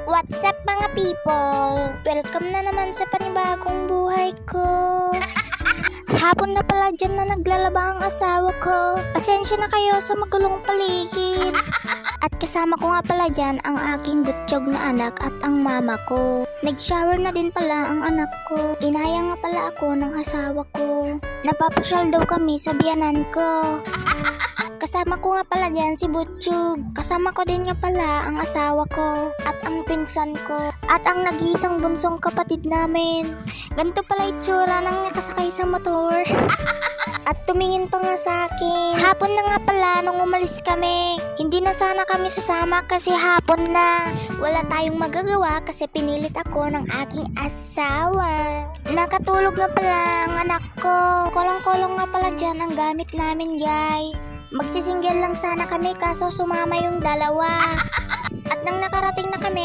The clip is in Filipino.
What's up mga people? Welcome na naman sa panibagong buhay ko. Hapon na pala dyan na naglalaba ang asawa ko. Pasensya na kayo sa magulong paligid. At kasama ko nga pala dyan ang aking butsyog na anak at ang mama ko. Nag-shower na din pala ang anak ko. Inaya nga pala ako ng asawa ko. Napapasyal daw kami sa biyanan ko. Kasama ko nga pala dyan si Butchug. Kasama ko din nga pala ang asawa ko at ang pinsan ko at ang nag-iisang bunsong kapatid namin. Ganito pala itsura nang nakasakay sa motor. At tumingin pa nga sa akin. Hapon na nga pala nung umalis kami. Hindi na sana kami sasama kasi hapon na. Wala tayong magagawa kasi pinilit ako ng aking asawa. Nakatulog nga pala ang anak ko. Kolong-kolong nga pala dyan ang gamit namin, guys. Magsisingle lang sana kami kaso sumama yung dalawa. At nang nakarating na kami